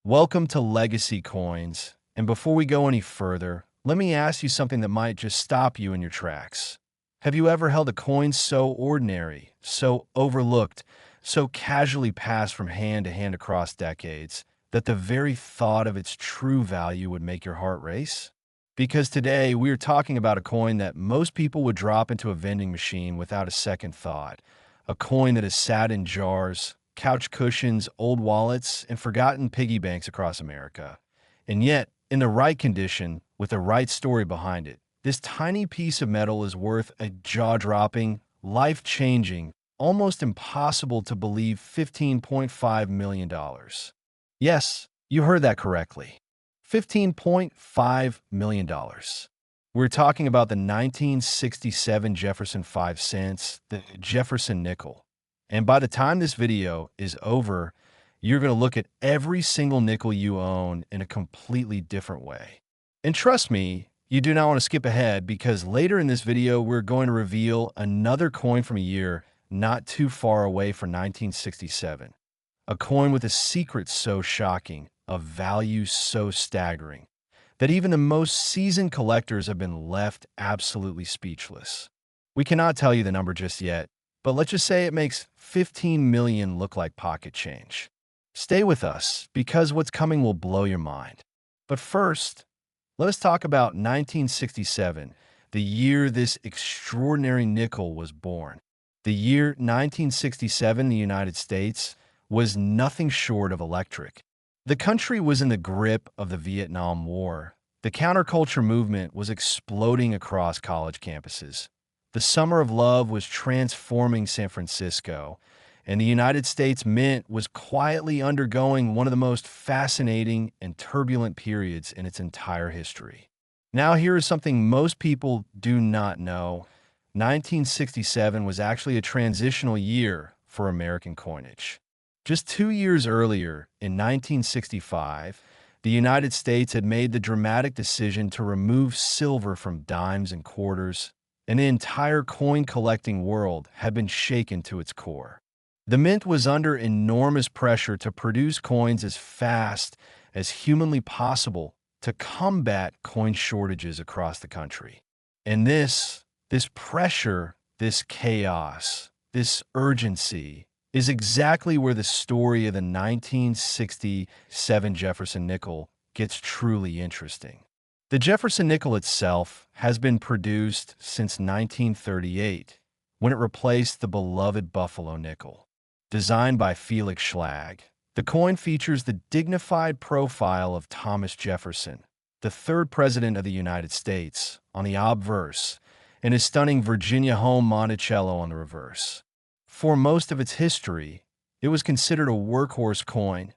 Welcome to Legacy Coins. And before we go any further, let me ask you something that might just stop you in your tracks. Have you ever held a coin so ordinary, so overlooked, so casually passed from hand to hand across decades, that the very thought of its true value would make your heart race? Because today we are talking about a coin that most people would drop into a vending machine without a second thought. A coin that has sat in jars, couch cushions, old wallets, and forgotten piggy banks across America. And yet, in the right condition, with the right story behind it, this tiny piece of metal is worth a jaw-dropping, life-changing, almost impossible to believe $15.5 million. Yes, you heard that correctly. $15.5 million. We're talking about the 1967 Jefferson 5 cents, the Jefferson Nickel. And by the time this video is over, you're going to look at every single nickel you own in a completely different way. And trust me, you do not want to skip ahead because later in this video, we're going to reveal another coin from a year not too far away from 1967. A coin with a secret so shocking, a value so staggering, that even the most seasoned collectors have been left absolutely speechless. We cannot tell you the number just yet, but let's just say it makes 15 million look like pocket change. Stay with us, because what's coming will blow your mind. But first, let us talk about 1967, the year this extraordinary nickel was born. The year 1967 in the United States was nothing short of electric. The country was in the grip of the Vietnam War. The counterculture movement was exploding across college campuses. The summer of love was transforming San Francisco, and the United States Mint was quietly undergoing one of the most fascinating and turbulent periods in its entire history. Now, here is something most people do not know. 1967 was actually a transitional year for American coinage. Just 2 years earlier, in 1965, the United States had made the dramatic decision to remove silver from dimes and quarters, and the entire coin-collecting world had been shaken to its core. The mint was under enormous pressure to produce coins as fast as humanly possible to combat coin shortages across the country. And this pressure, this chaos, this urgency is exactly where the story of the 1967 Jefferson Nickel gets truly interesting. The Jefferson Nickel itself has been produced since 1938, when it replaced the beloved Buffalo nickel. Designed by Felix Schlag, the coin features the dignified profile of Thomas Jefferson, the third president of the United States, on the obverse, and his stunning Virginia home Monticello on the reverse. For most of its history, it was considered a workhorse coin,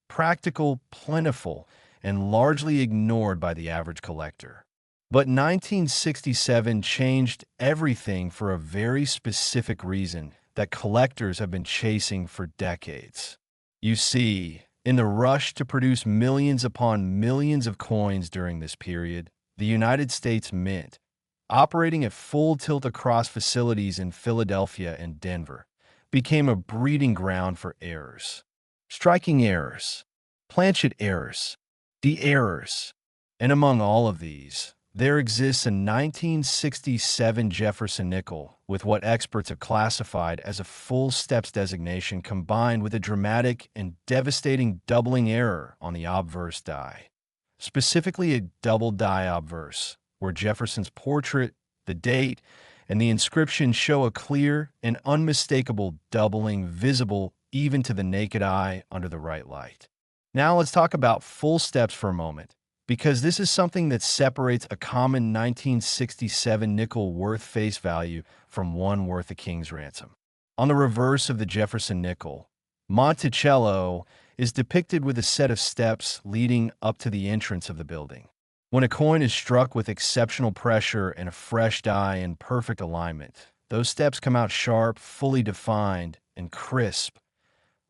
practical, plentiful, and largely ignored by the average collector. But 1967 changed everything for a very specific reason that collectors have been chasing for decades. You see, in the rush to produce millions upon millions of coins during this period, the United States Mint, operating at full tilt across facilities in Philadelphia and Denver, became a breeding ground for errors. Striking errors, planchet errors, de-errors. And among all of these, there exists a 1967 Jefferson Nickel with what experts have classified as a full steps designation combined with a dramatic and devastating doubling error on the obverse die. Specifically a double die obverse, where Jefferson's portrait, the date, and the inscription show a clear and unmistakable doubling visible even to the naked eye under the right light. Now let's talk about full steps for a moment, because this is something that separates a common 1967 nickel worth face value from one worth a king's ransom. On the reverse of the Jefferson Nickel, Monticello is depicted with a set of steps leading up to the entrance of the building. When a coin is struck with exceptional pressure and a fresh die in perfect alignment, those steps come out sharp, fully defined, and crisp.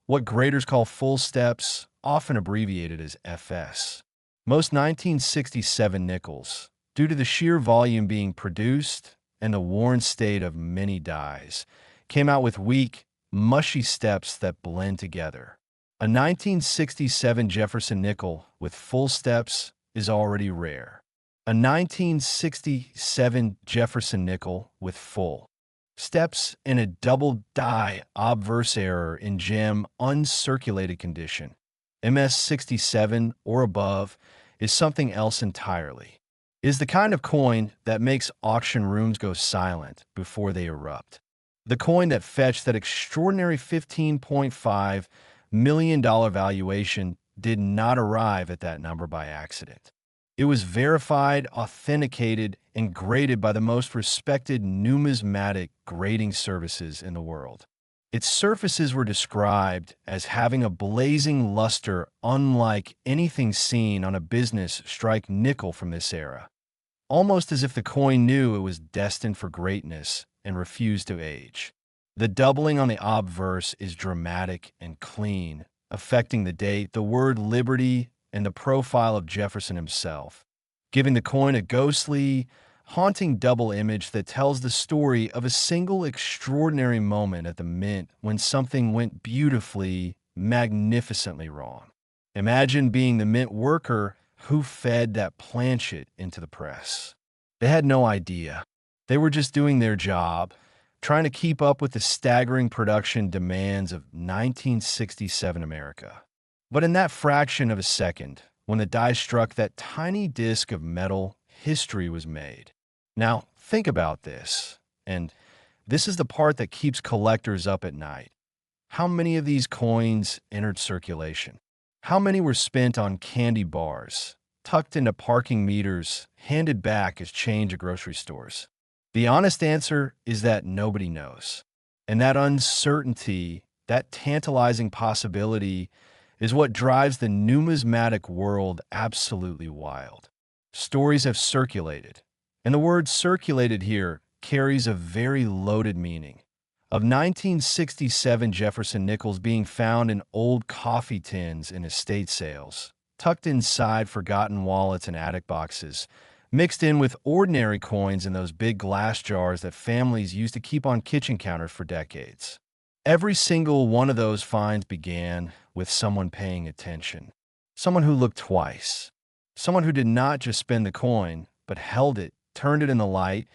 What graders call full steps, often abbreviated as FS. Most 1967 nickels, due to the sheer volume being produced and the worn state of many dies, came out with weak, mushy steps that blend together. A 1967 Jefferson nickel with full steps is already rare. A 1967 Jefferson nickel with full steps and a double die obverse error in gem uncirculated condition, MS67 or above, is something else entirely. It is the kind of coin that makes auction rooms go silent before they erupt. The coin that fetched that extraordinary $15.5 million valuation did not arrive at that number by accident. It was verified, authenticated, and graded by the most respected numismatic grading services in the world. Its surfaces were described as having a blazing luster unlike anything seen on a business strike nickel from this era, almost as if the coin knew it was destined for greatness and refused to age. The doubling on the obverse is dramatic and clean, affecting the date, the word liberty, and the profile of Jefferson himself, giving the coin a ghostly, haunting double image that tells the story of a single extraordinary moment at the mint when something went beautifully, magnificently wrong. Imagine being the mint worker who fed that planchet into the press. They had no idea. They were just doing their job, trying to keep up with the staggering production demands of 1967 America. But in that fraction of a second, when the die struck that tiny disc of metal, history was made. Now, think about this, and this is the part that keeps collectors up at night. How many of these coins entered circulation? How many were spent on candy bars, tucked into parking meters, handed back as change at grocery stores? The honest answer is that nobody knows. And that uncertainty, that tantalizing possibility, is what drives the numismatic world absolutely wild. Stories have circulated, and the word circulated here carries a very loaded meaning. Of 1967 Jefferson Nickels being found in old coffee tins in estate sales, tucked inside forgotten wallets and attic boxes, mixed in with ordinary coins in those big glass jars that families used to keep on kitchen counters for decades. Every single one of those finds began with someone paying attention, someone who looked twice, someone who did not just spend the coin, but held it, turned it in the light,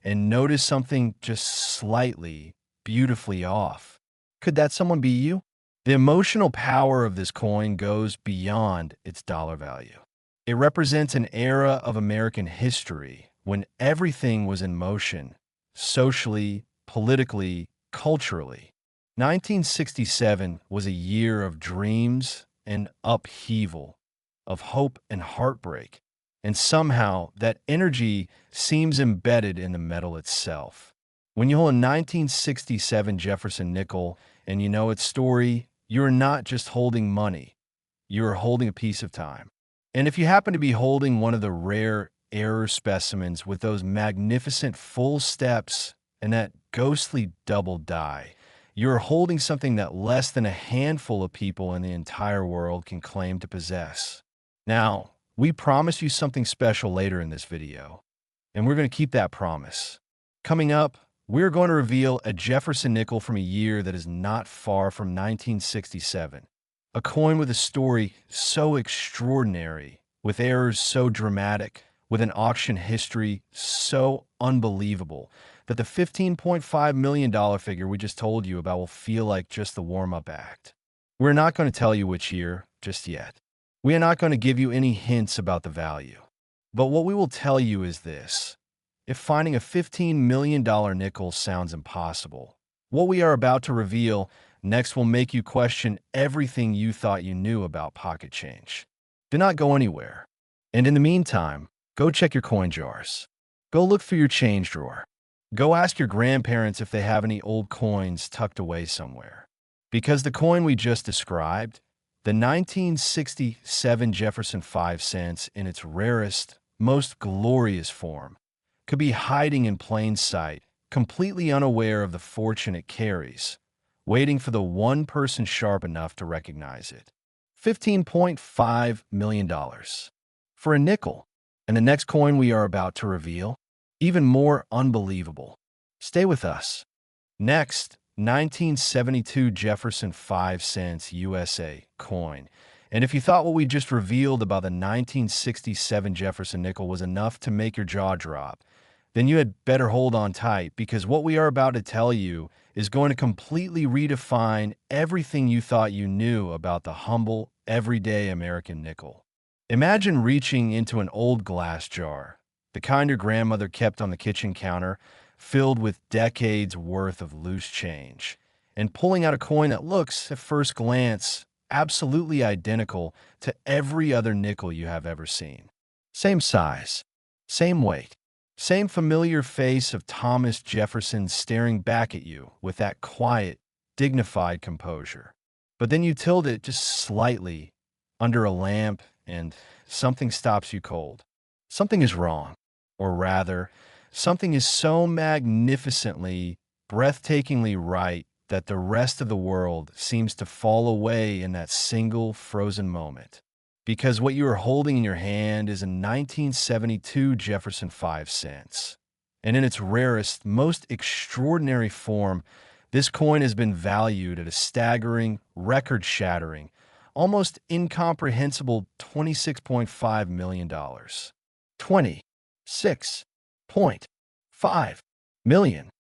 and noticed something just slightly, beautifully off. Could that someone be you? The emotional power of this coin goes beyond its dollar value. It represents an era of American history when everything was in motion, socially, politically, culturally. 1967 was a year of dreams and upheaval, of hope and heartbreak, and somehow that energy seems embedded in the metal itself. When you hold a 1967 Jefferson nickel and you know its story, you're not just holding money, you're holding a piece of time. And if you happen to be holding one of the rare error specimens with those magnificent full steps and that ghostly double die, you're holding something that less than a handful of people in the entire world can claim to possess. Now, we promise you something special later in this video, and we're going to keep that promise. Coming up, we're going to reveal a Jefferson nickel from a year that is not far from 1967. A coin with a story so extraordinary, with errors so dramatic, with an auction history so unbelievable, that the $15.5 million figure we just told you about will feel like just the warm-up act. We're not going to tell you which year just yet. We are not going to give you any hints about the value. But what we will tell you is this. If finding a $15 million nickel sounds impossible, what we are about to reveal next will make you question everything you thought you knew about pocket change. Do not go anywhere. And in the meantime, go check your coin jars. Go look through your change drawer. Go ask your grandparents if they have any old coins tucked away somewhere. Because the coin we just described, the 1967 Jefferson 5 cents in its rarest, most glorious form, could be hiding in plain sight, completely unaware of the fortune it carries, waiting for the one person sharp enough to recognize it. $15.5 million. For a nickel. And the next coin we are about to reveal, even more unbelievable. Stay with us. Next, 1972 Jefferson 5 cents USA coin. And if you thought what we just revealed about the 1967 Jefferson nickel was enough to make your jaw drop, then you had better hold on tight, because what we are about to tell you is going to completely redefine everything you thought you knew about the humble, everyday American nickel. Imagine reaching into an old glass jar, the kind your grandmother kept on the kitchen counter, filled with decades worth of loose change, and pulling out a coin that looks, at first glance, absolutely identical to every other nickel you have ever seen. Same size, same weight, same familiar face of Thomas Jefferson staring back at you with that quiet, dignified composure. But then you tilt it just slightly under a lamp and something stops you cold. Something is wrong. Or rather, something is so magnificently, breathtakingly right that the rest of the world seems to fall away in that single frozen moment. Because what you are holding in your hand is a 1972 Jefferson 5 cents. And in its rarest, most extraordinary form, this coin has been valued at a staggering, record-shattering, almost incomprehensible $26.5 million. $26.5 million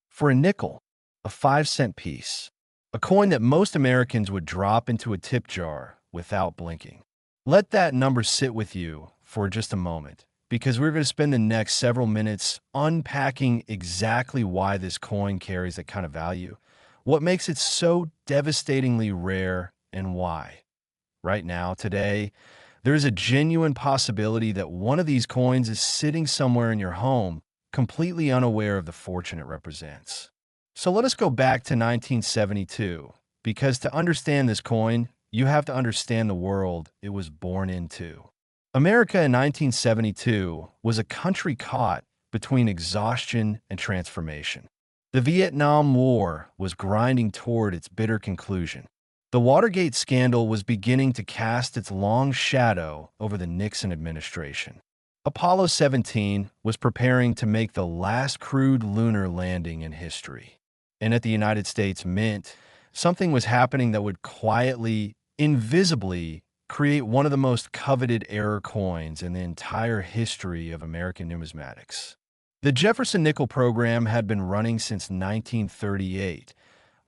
for a nickel, a 5-cent piece, a coin that most Americans would drop into a tip jar without blinking. Let that number sit with you for just a moment, because we're going to spend the next several minutes unpacking exactly why this coin carries that kind of value, what makes it so devastatingly rare, and why. Right now, today, there is a genuine possibility that one of these coins is sitting somewhere in your home, completely unaware of the fortune it represents. So let us go back to 1972, because to understand this coin, you have to understand the world it was born into. America in 1972 was a country caught between exhaustion and transformation. The Vietnam War was grinding toward its bitter conclusion. The Watergate scandal was beginning to cast its long shadow over the Nixon administration. Apollo 17 was preparing to make the last crewed lunar landing in history. And at the United States Mint, something was happening that would quietly, invisibly, create one of the most coveted error coins in the entire history of American numismatics. The Jefferson Nickel program had been running since 1938,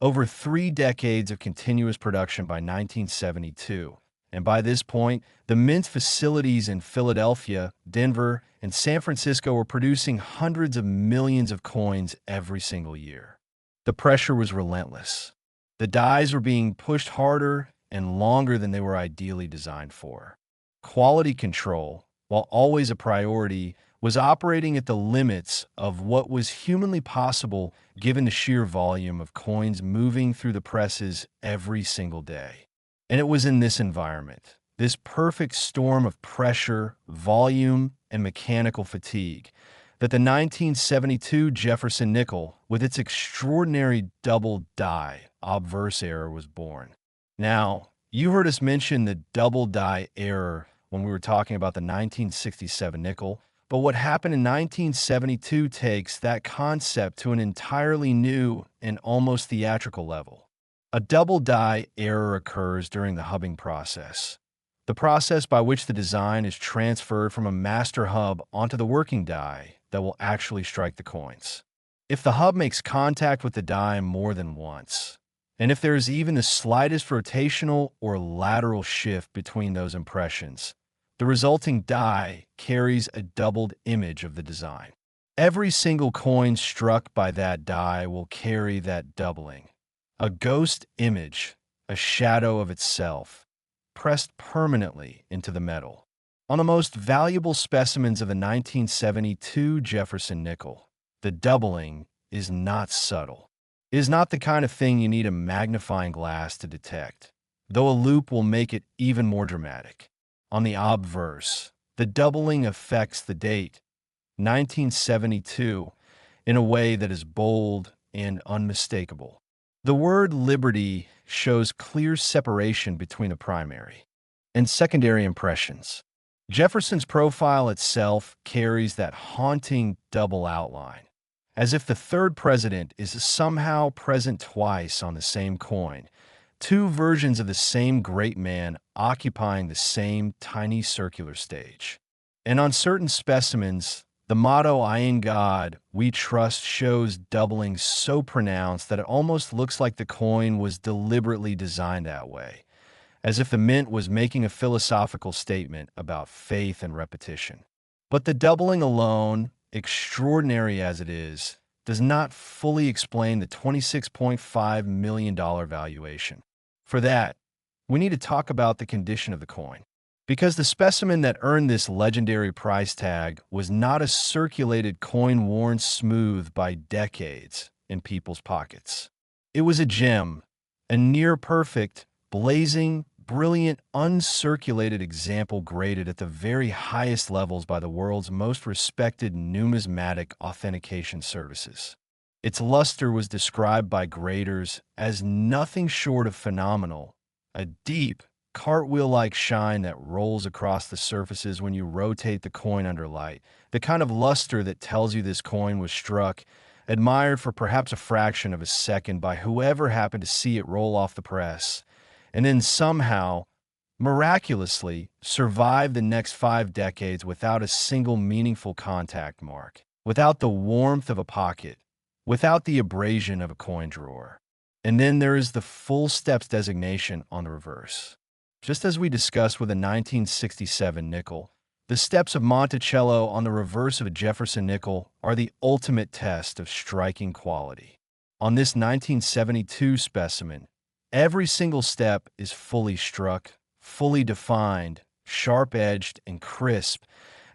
over 3 decades of continuous production by 1972. And by this point, the Mint facilities in Philadelphia, Denver, and San Francisco were producing hundreds of millions of coins every single year. The pressure was relentless. The dies were being pushed harder and longer than they were ideally designed for. Quality control, while always a priority, was operating at the limits of what was humanly possible given the sheer volume of coins moving through the presses every single day. And it was in this environment, this perfect storm of pressure, volume, and mechanical fatigue, that the 1972 Jefferson Nickel, with its extraordinary double die, obverse error, was born. Now, you heard us mention the double die error when we were talking about the 1967 nickel, but what happened in 1972 takes that concept to an entirely new and almost theatrical level. A double die error occurs during the hubbing process, the process by which the design is transferred from a master hub onto the working die that will actually strike the coins. If the hub makes contact with the die more than once, and if there is even the slightest rotational or lateral shift between those impressions, the resulting die carries a doubled image of the design. Every single coin struck by that die will carry that doubling, a ghost image, a shadow of itself, pressed permanently into the metal. On the most valuable specimens of the 1972 Jefferson Nickel, the doubling is not subtle. It is not the kind of thing you need a magnifying glass to detect, though a loupe will make it even more dramatic. On the obverse, the doubling affects the date, 1972, in a way that is bold and unmistakable. The word liberty shows clear separation between the primary and secondary impressions. Jefferson's profile itself carries that haunting double outline, as if the third president is somehow present twice on the same coin, two versions of the same great man occupying the same tiny circular stage. And on certain specimens, the motto, "I in God, we trust," shows doubling so pronounced that it almost looks like the coin was deliberately designed that way, as if the mint was making a philosophical statement about faith and repetition. But the doubling alone, extraordinary as it is, does not fully explain the $26.5 million valuation. For that, we need to talk about the condition of the coin. Because the specimen that earned this legendary price tag was not a circulated coin worn smooth by decades in people's pockets. It was a gem, a near-perfect, blazing, brilliant, uncirculated example graded at the very highest levels by the world's most respected numismatic authentication services. Its luster was described by graders as nothing short of phenomenal, a deep, cartwheel-like shine that rolls across the surfaces when you rotate the coin under light, the kind of luster that tells you this coin was struck, admired for perhaps a fraction of a second by whoever happened to see it roll off the press, and then somehow, miraculously, survive the next 5 decades without a single meaningful contact mark, without the warmth of a pocket, without the abrasion of a coin drawer. And then there is the full steps designation on the reverse. Just as we discussed with a 1967 nickel, the steps of Monticello on the reverse of a Jefferson nickel are the ultimate test of striking quality. On this 1972 specimen, every single step is fully struck, fully defined, sharp-edged, and crisp,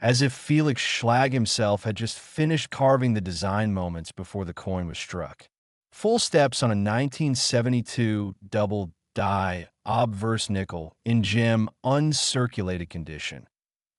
as if Felix Schlag himself had just finished carving the design moments before the coin was struck. Full steps on a 1972 double die obverse nickel in gem uncirculated condition.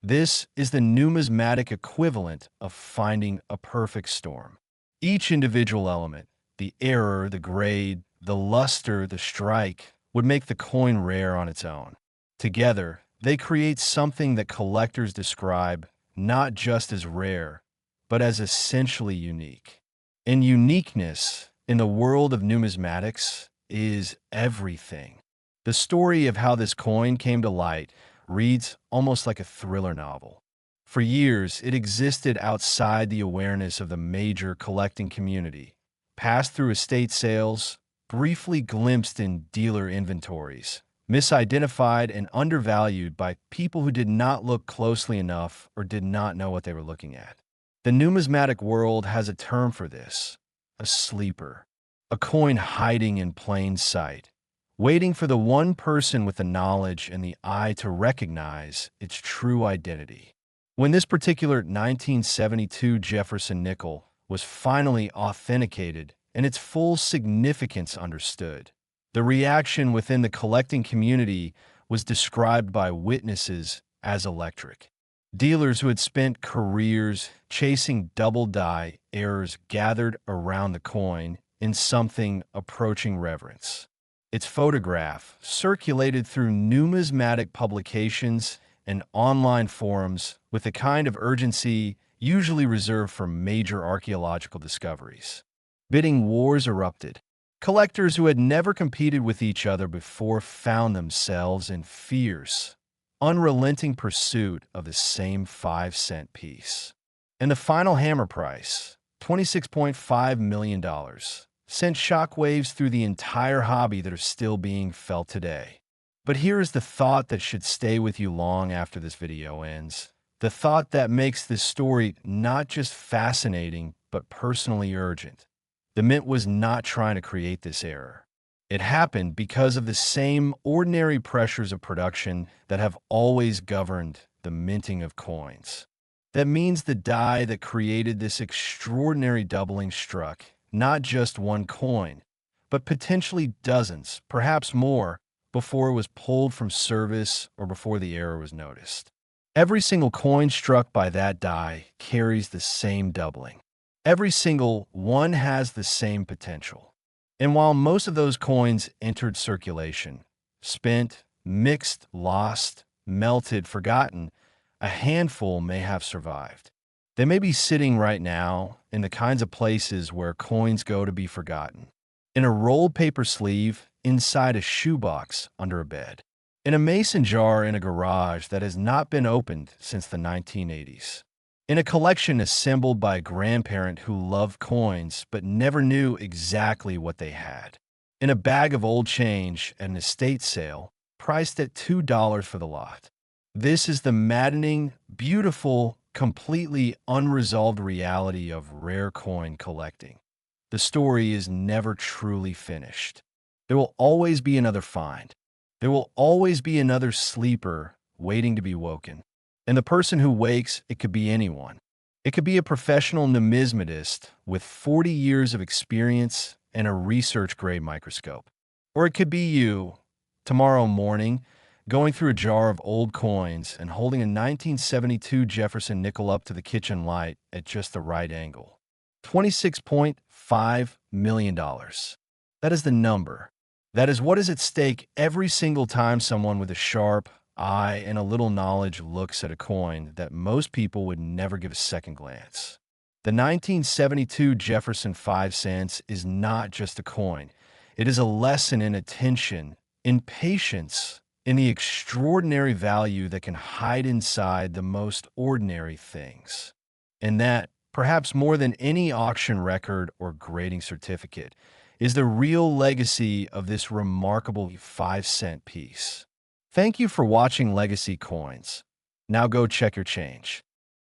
This is the numismatic equivalent of finding a perfect storm. Each individual element, the error, the grade, the luster, the strike, would make the coin rare on its own. Together, they create something that collectors describe not just as rare, but as essentially unique. And uniqueness, in the world of numismatics, is everything. The story of how this coin came to light reads almost like a thriller novel. For years, it existed outside the awareness of the major collecting community, passed through estate sales, briefly glimpsed in dealer inventories, misidentified and undervalued by people who did not look closely enough or did not know what they were looking at. The numismatic world has a term for this: a sleeper, a coin hiding in plain sight, waiting for the one person with the knowledge and the eye to recognize its true identity. When this particular 1972 Jefferson Nickel was finally authenticated and its full significance understood, the reaction within the collecting community was described by witnesses as electric. Dealers who had spent careers chasing double die errors gathered around the coin in something approaching reverence. Its photograph circulated through numismatic publications and online forums with the kind of urgency usually reserved for major archaeological discoveries. Bidding wars erupted. Collectors who had never competed with each other before found themselves in fierce, unrelenting pursuit of the same 5-cent piece. And the final hammer price, $26.5 million, sent shockwaves through the entire hobby that are still being felt today. But here is the thought that should stay with you long after this video ends. The thought that makes this story not just fascinating, but personally urgent. The mint was not trying to create this error. It happened because of the same ordinary pressures of production that have always governed the minting of coins. That means the die that created this extraordinary doubling struck not just one coin, but potentially dozens, perhaps more, before it was pulled from service or before the error was noticed. Every single coin struck by that die carries the same doubling. Every single one has the same potential. And while most of those coins entered circulation, spent, mixed, lost, melted, forgotten, a handful may have survived. They may be sitting right now in the kinds of places where coins go to be forgotten. In a rolled paper sleeve, inside a shoebox under a bed. In a mason jar in a garage that has not been opened since the 1980s. In a collection assembled by a grandparent who loved coins but never knew exactly what they had. In a bag of old change at an estate sale, priced at $2 for the lot. This is the maddening, beautiful, completely unresolved reality of rare coin collecting. The story is never truly finished. There will always be another find. There will always be another sleeper waiting to be woken. And the person who wakes, it could be anyone. It could be a professional numismatist with 40 years of experience and a research-grade microscope. Or it could be you, tomorrow morning, going through a jar of old coins and holding a 1972 Jefferson nickel up to the kitchen light at just the right angle. $26.5 million. That is the number. That is what is at stake every single time someone with a sharp eye and a little knowledge looks at a coin that most people would never give a second glance. The 1972 Jefferson 5 cents is not just a coin. It is a lesson in attention, in patience, in the extraordinary value that can hide inside the most ordinary things. And that, perhaps more than any auction record or grading certificate, is the real legacy of this remarkable 5-cent piece. Thank you for watching Legacy Coins. Now go check your change.